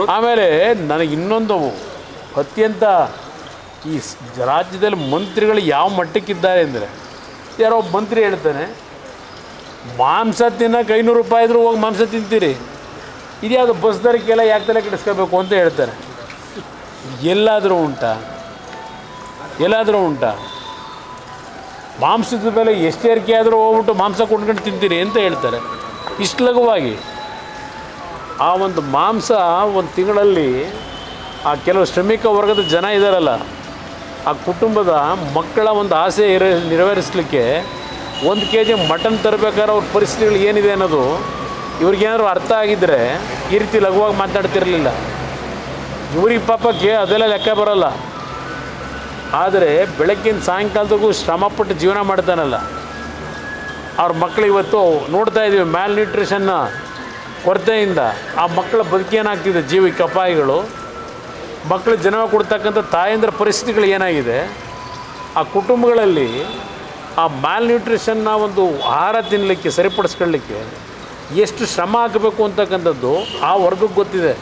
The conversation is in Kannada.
ಆಮೇಲೆ ನನಗೆ ಇನ್ನೊಂದು ಅತ್ಯಂತ ಈ ರಾಜ್ಯದಲ್ಲಿ ಮಂತ್ರಿಗಳು ಯಾವ ಮಟ್ಟಕ್ಕಿದ್ದಾರೆ ಅಂದರೆ, ಯಾರೋ ಒಬ್ಬ ಮಂತ್ರಿ ಹೇಳ್ತಾನೆ, ಮಾಂಸ ತಿನ್ನೋಕೆ 500 ರೂಪಾಯಿ ಇದ್ರೂ ಹೋಗಿ ಮಾಂಸ ತಿಂತೀರಿ, ಇದ್ಯಾವುದು ಬಸ್ ದರಕ್ಕೆಲ್ಲ ಯಾಕೆ ತಲೆ ಕೆಡಿಸ್ಕೋಬೇಕು ಅಂತ ಹೇಳ್ತಾರೆ. ಎಲ್ಲಾದರೂ ಉಂಟಾ ಮಾಂಸದ ಬೆಲೆ ಎಷ್ಟು ಏರಿಕೆ ಆದರೂ ಹೋಗ್ಬಿಟ್ಟು ಮಾಂಸ ಕೊಂಡ್ಕೊಂಡು ತಿಂತೀರಿ ಅಂತ ಹೇಳ್ತಾರೆ ಇಷ್ಟು ಲಘುವಾಗಿ. ಆ ಒಂದು ಮಾಂಸ ಒಂದು ತಿಂಗಳಲ್ಲಿ ಆ ಕೆಲವು ಶ್ರಮಿಕ ವರ್ಗದ ಜನ ಇದ್ದಾರಲ್ಲ, ಆ ಕುಟುಂಬದ ಮಕ್ಕಳ ಒಂದು ಆಸೆ ನೆರವೇರಿಸಲಿಕ್ಕೆ 1 kg ಮಟನ್ ತರಬೇಕಾದ್ರೆ ಅವ್ರ ಪರಿಸ್ಥಿತಿಗಳು ಏನಿದೆ ಅನ್ನೋದು ಇವ್ರಿಗೇನಾದ್ರು ಅರ್ಥ ಆಗಿದ್ದರೆ ಈ ರೀತಿ ಲಘುವಾಗಿ ಮಾತನಾಡ್ತಿರಲಿಲ್ಲ. ಇವ್ರಿಗೆ ಪಾಪಕ್ಕೆ ಅದೆಲ್ಲ ಲೆಕ್ಕ ಬರೋಲ್ಲ. ಆದರೆ ಬೆಳಗ್ಗಿನ ಸಾಯಂಕಾಲದವರೆಗೂ ಶ್ರಮಪಟ್ಟು ಜೀವನ ಮಾಡ್ತಾನಲ್ಲ, ಅವ್ರ ಮಕ್ಕಳು ಇವತ್ತು ನೋಡ್ತಾ ಇದ್ದೀವಿ ಮ್ಯಾಲ್ ನ್ಯೂಟ್ರಿಷನ್ನ ಕೊರತೆಯಿಂದ ಆ ಮಕ್ಕಳ ಬದುಕೇನಾಗ್ತಿದೆ, ಜೀವಕ್ಕೆ ಅಪಾಯಗಳು, ಮಕ್ಕಳು ಜನ್ಮ ಕೊಡ್ತಕ್ಕಂಥ ತಾಯಂದ್ರ ಪರಿಸ್ಥಿತಿಗಳು ಏನಾಗಿದೆ, ಆ ಕುಟುಂಬಗಳಲ್ಲಿ ಆ ಮ್ಯಾಲ್ ನ್ಯೂಟ್ರಿಷನ್ನ ಒಂದು ಆಹಾರ ತಿನ್ನಲಿಕ್ಕೆ ಸರಿಪಡಿಸ್ಕೊಳ್ಳಿಕ್ಕೆ ಎಷ್ಟು ಶ್ರಮ ಹಾಕಬೇಕು ಅಂತಕ್ಕಂಥದ್ದು ಆ ವರ್ಗಕ್ಕೆ ಗೊತ್ತಿದೆ.